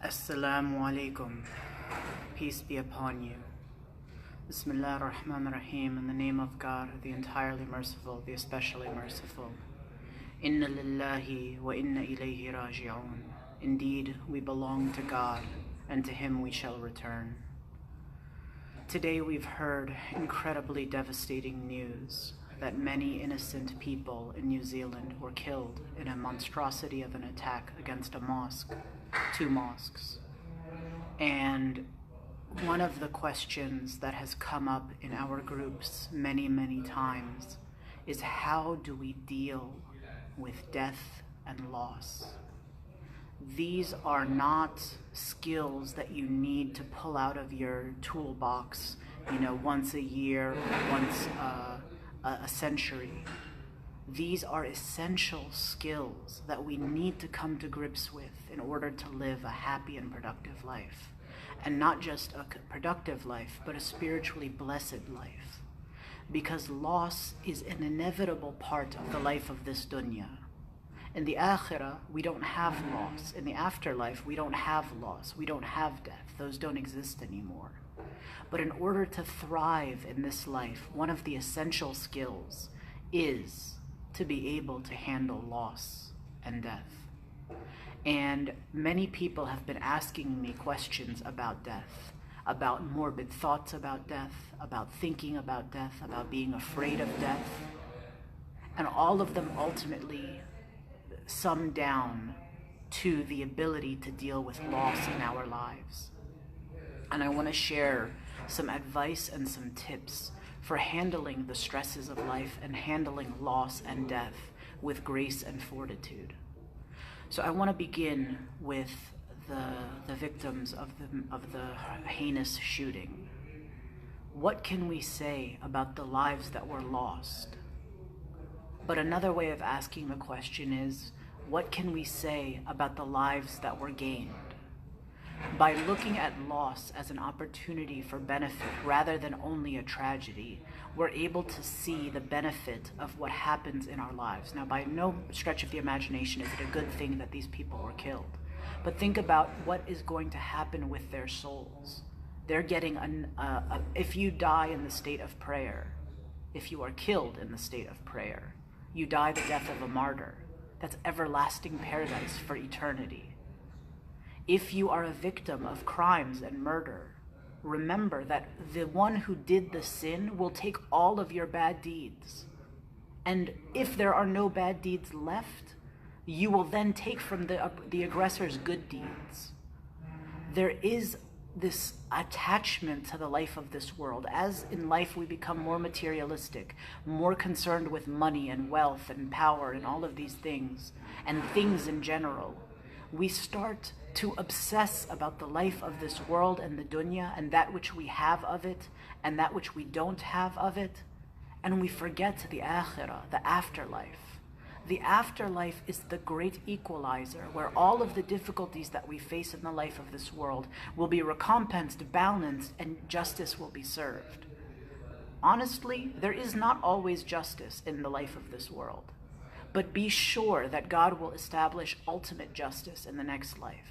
Assalamu alaikum. Peace be upon you. Bismillah ar-Rahman ar-Rahim. In the name of God, the entirely merciful, the especially merciful. Inna lillahi wa inna ilayhi raji'un. Indeed, we belong to God, and to Him we shall return. Today we've heard incredibly devastating news that many innocent people in New Zealand were killed in a monstrosity of an attack against a mosque, 2 mosques. And one of the questions that has come up in our groups many, many times is, how do we deal with death and loss? These are not skills that you need to pull out of your toolbox, once a year or once a century. These are essential skills that we need to come to grips with in order to live a happy and productive life. And not just a productive life, but a spiritually blessed life. Because loss is an inevitable part of the life of this dunya. In the akhirah, we don't have loss. In the afterlife, we don't have loss. We don't have death. Those don't exist anymore. But in order to thrive in this life, one of the essential skills is to be able to handle loss and death. And many people have been asking me questions about death, about morbid thoughts about death, about thinking about death, about being afraid of death. And all of them ultimately sum down to the ability to deal with loss in our lives. And I want to share some advice and some tips for handling the stresses of life and handling loss and death with grace and fortitude. So I want to begin with the victims of the heinous shooting. What can we say about the lives that were lost? But another way of asking the question is, what can we say about the lives that were gained? By looking at loss as an opportunity for benefit rather than only a tragedy, we're able to see the benefit of what happens in our lives. Now, by no stretch of the imagination is it a good thing that these people were killed. But think about what is going to happen with their souls. They're getting, if you die in the state of prayer, if you are killed in the state of prayer, you die the death of a martyr. That's everlasting paradise for eternity. If you are a victim of crimes and murder, remember that the one who did the sin will take all of your bad deeds. And if there are no bad deeds left, you will then take from the aggressor's good deeds. There is this attachment to the life of this world. As in life we become more materialistic, more concerned with money and wealth and power and all of these things, and things in general, we start to obsess about the life of this world and the dunya and that which we have of it and that which we don't have of it, and we forget the akhirah, the afterlife. The afterlife is the great equalizer where all of the difficulties that we face in the life of this world will be recompensed, balanced, and justice will be served. Honestly, there is not always justice in the life of this world, but be sure that God will establish ultimate justice in the next life.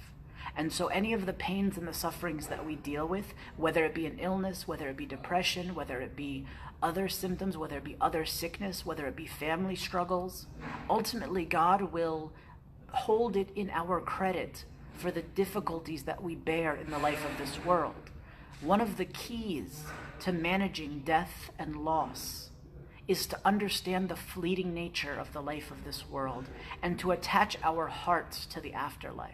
And so any of the pains and the sufferings that we deal with, whether it be an illness, whether it be depression, whether it be other symptoms, whether it be other sickness, whether it be family struggles, ultimately God will hold it in our credit for the difficulties that we bear in the life of this world. One of the keys to managing death and loss is to understand the fleeting nature of the life of this world and to attach our hearts to the afterlife.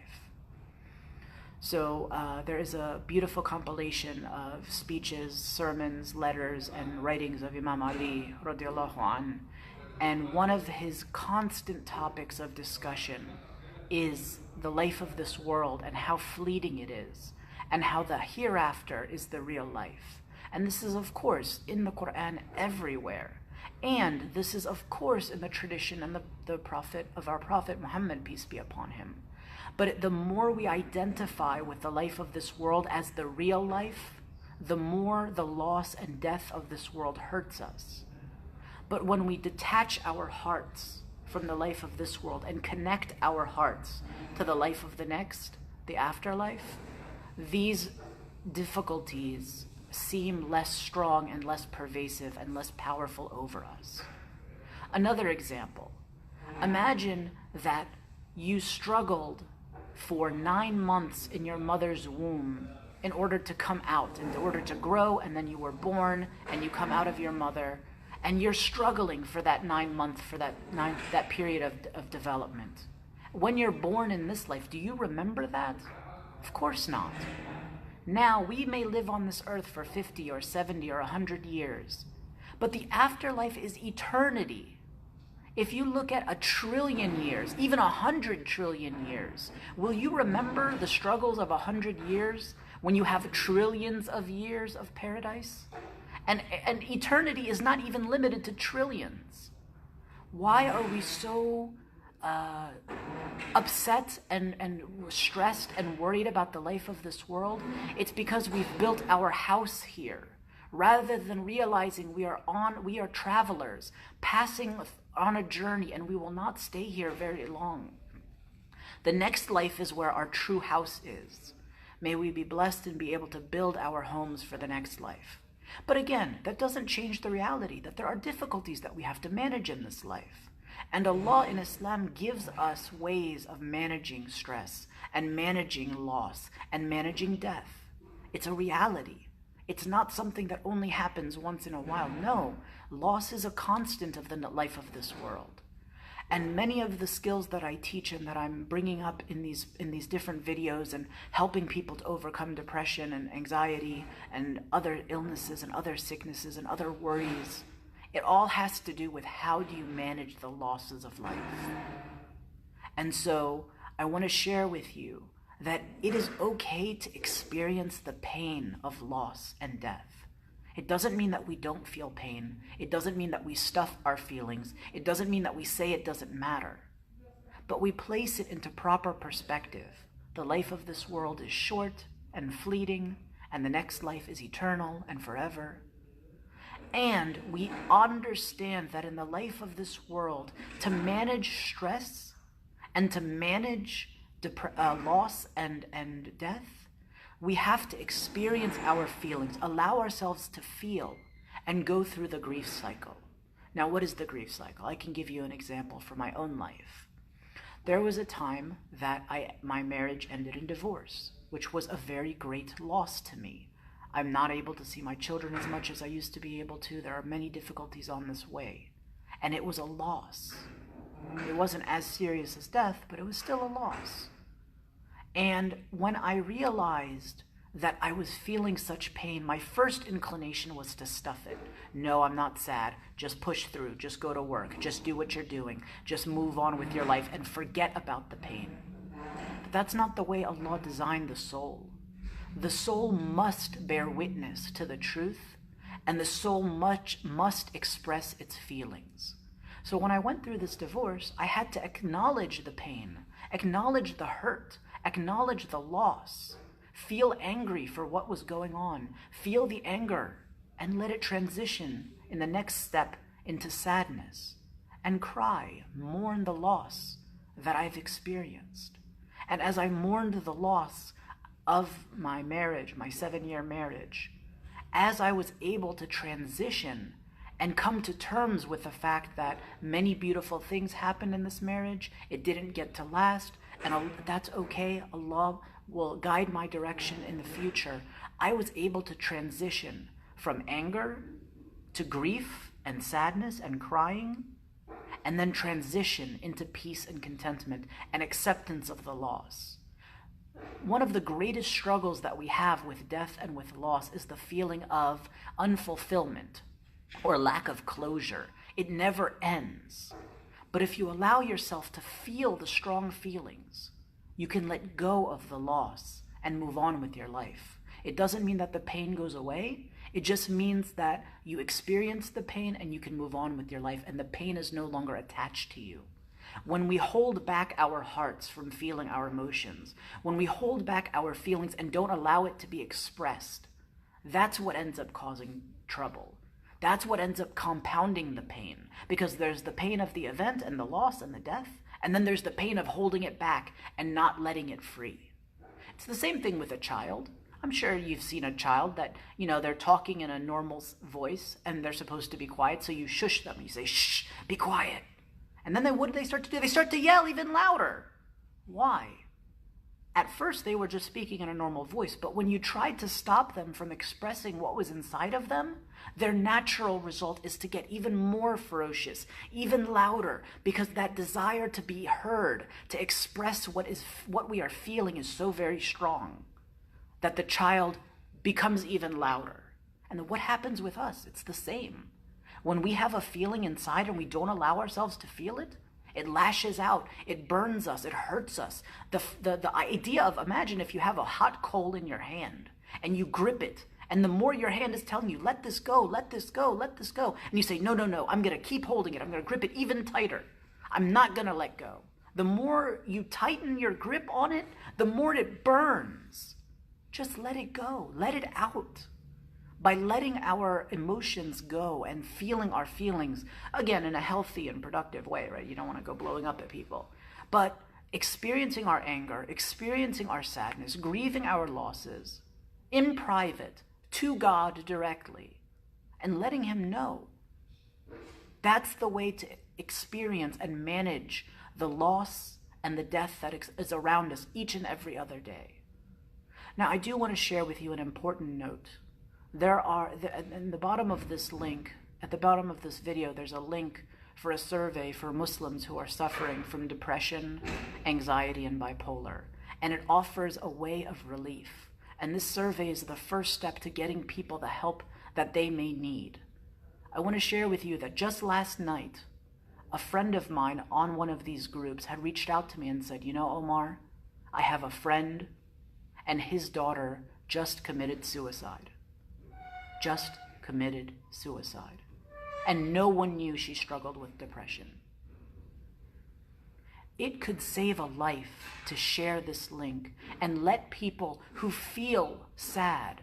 So there is a beautiful compilation of speeches, sermons, letters, and writings of Imam Ali radiallahu anh. And one of his constant topics of discussion is the life of this world and how fleeting it is, and how the hereafter is the real life. And this is, of course, in the Quran everywhere. And this is, of course, in the tradition and the prophet of our Prophet Muhammad, peace be upon him. But the more we identify with the life of this world as the real life, the more the loss and death of this world hurts us. But when we detach our hearts from the life of this world and connect our hearts to the life of the next the afterlife, these difficulties seem less strong and less pervasive and less powerful over us. Another example, imagine that you struggled for 9 months in your mother's womb in order to come out, in order to grow, and then you were born and you come out of your mother, and you're struggling for that 9 months, for that period of development. When you're born in this life, do you remember that? Of course not. Now, we may live on this earth for 50 or 70 or 100 years, but the afterlife is eternity. If you look at 1 trillion years, even 100 trillion years, will you remember the struggles of 100 years when you have trillions of years of paradise? And eternity is not even limited to trillions. Why are we so upset and stressed and worried about the life of this world? It's because we've built our house here. Rather than realizing we are travelers passing on a journey, and we will not stay here very long. The next life is where our true house is. May we be blessed and be able to build our homes for the next life. But again, that doesn't change the reality that there are difficulties that we have to manage in this life. And Allah in Islam gives us ways of managing stress and managing loss and managing death. It's a reality. It's not something that only happens once in a while. No, loss is a constant of the life of this world. And many of the skills that I teach and that I'm bringing up in these different videos and helping people to overcome depression and anxiety and other illnesses and other sicknesses and other worries, it all has to do with how do you manage the losses of life. And so I want to share with you that it is okay to experience the pain of loss and death. It doesn't mean that we don't feel pain. It doesn't mean that we stuff our feelings. It doesn't mean that we say it doesn't matter. But we place it into proper perspective. The life of this world is short and fleeting, and the next life is eternal and forever. And we understand that in the life of this world, to manage stress and to manage loss and death, we have to experience our feelings, allow ourselves to feel, and go through the grief cycle. Now, what is the grief cycle? I can give you an example from my own life. There was a time that my marriage ended in divorce, which was a very great loss to me. I'm not able to see my children as much as I used to be able to. There are many difficulties on this way. And it was a loss. It wasn't as serious as death, but it was still a loss. And when I realized that I was feeling such pain, my first inclination was to stuff it. No, I'm not sad. Just push through. Just go to work. Just do what you're doing. Just move on with your life and forget about the pain. But that's not the way Allah designed the soul. The soul must bear witness to the truth, and the soul must express its feelings. So when I went through this divorce, I had to acknowledge the pain, acknowledge the hurt, acknowledge the loss, feel angry for what was going on, feel the anger, and let it transition in the next step into sadness, and cry, mourn the loss that I've experienced. And as I mourned the loss of my marriage, my 7-year marriage, as I was able to transition and come to terms with the fact that many beautiful things happened in this marriage, it didn't get to last, and that's okay. Allah will guide my direction in the future. I was able to transition from anger to grief and sadness and crying, and then transition into peace and contentment and acceptance of the loss. One of the greatest struggles that we have with death and with loss is the feeling of unfulfillment or lack of closure. It never ends. But if you allow yourself to feel the strong feelings, you can let go of the loss and move on with your life. It doesn't mean that the pain goes away. It just means that you experience the pain and you can move on with your life, and the pain is no longer attached to you. When we hold back our hearts from feeling our emotions, when we hold back our feelings and don't allow it to be expressed, that's what ends up causing trouble. That's what ends up compounding the pain, because there's the pain of the event and the loss and the death, and then there's the pain of holding it back and not letting it free. It's the same thing with a child. I'm sure you've seen a child that, they're talking in a normal voice and they're supposed to be quiet, so you shush them. You say, shh, be quiet. And then what do they start to do? They start to yell even louder. Why? At first, they were just speaking in a normal voice, but when you tried to stop them from expressing what was inside of them, their natural result is to get even more ferocious, even louder, because that desire to be heard, to express what we are feeling is so very strong that the child becomes even louder. And what happens with us? It's the same. When we have a feeling inside and we don't allow ourselves to feel it, it lashes out, it burns us, it hurts us. The idea of, imagine if you have a hot coal in your hand and you grip it, and the more your hand is telling you, let this go, let this go, let this go, and you say, no, I'm gonna keep holding it, I'm gonna grip it even tighter. I'm not gonna let go. The more you tighten your grip on it, the more it burns. Just let it go, let it out. By letting our emotions go and feeling our feelings, again, in a healthy and productive way, right? You don't want to go blowing up at people. But experiencing our anger, experiencing our sadness, grieving our losses in private to God directly and letting him know. That's the way to experience and manage the loss and the death that is around us each and every other day. Now, I do want to share with you an important note. In the bottom of this link, at the bottom of this video, there's a link for a survey for Muslims who are suffering from depression, anxiety, and bipolar. And it offers a way of relief. And this survey is the first step to getting people the help that they may need. I want to share with you that just last night, a friend of mine on one of these groups had reached out to me and said, Omar, I have a friend and his daughter just committed suicide. Just committed suicide. And no one knew she struggled with depression. It could save a life to share this link and let people who feel sad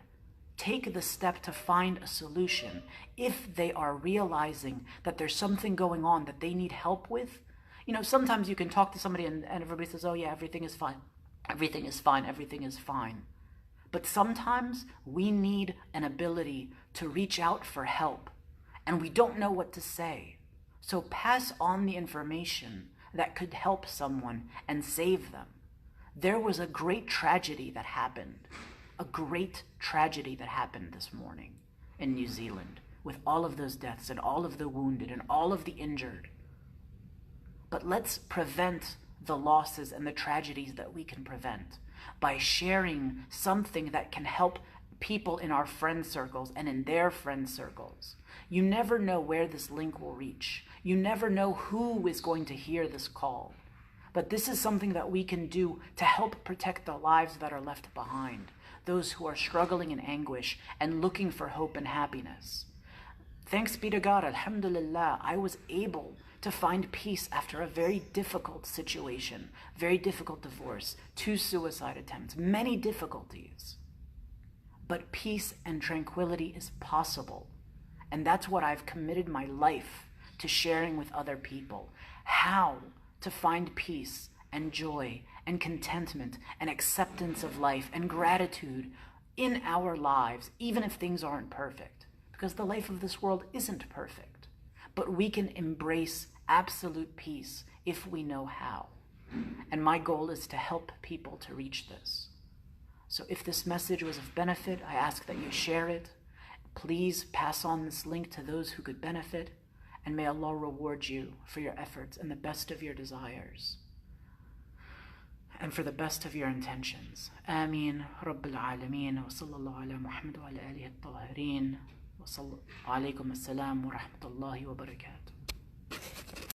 take the step to find a solution if they are realizing that there's something going on that they need help with. Sometimes you can talk to somebody and everybody says, oh yeah, everything is fine. Everything is fine. Everything is fine. But sometimes we need an ability to reach out for help, and we don't know what to say. So pass on the information that could help someone and save them. There was a great tragedy that happened this morning in New Zealand with all of those deaths and all of the wounded and all of the injured. But let's prevent the losses and the tragedies that we can prevent by sharing something that can help people in our friend circles and in their friend circles. You never know where this link will reach. You never know who is going to hear this call. But this is something that we can do to help protect the lives that are left behind, those who are struggling in anguish and looking for hope and happiness. Thanks be to God, alhamdulillah, I was able to find peace after a very difficult situation, very difficult divorce, 2 suicide attempts, many difficulties. But peace and tranquility is possible. And that's what I've committed my life to sharing with other people. How to find peace and joy and contentment and acceptance of life and gratitude in our lives, even if things aren't perfect. Because the life of this world isn't perfect. But we can embrace absolute peace if we know how. And my goal is to help people to reach this. So if this message was of benefit, I ask that you share it. Please pass on this link to those who could benefit, and may Allah reward you for your efforts and the best of your desires, and for the best of your intentions. Ameen. Rabbil Alameen. Wa sallallahu ala Muhammad wa ala alihi at-tahirin. Wa alaykum as-salam wa rahmatullahi wa barakatuh.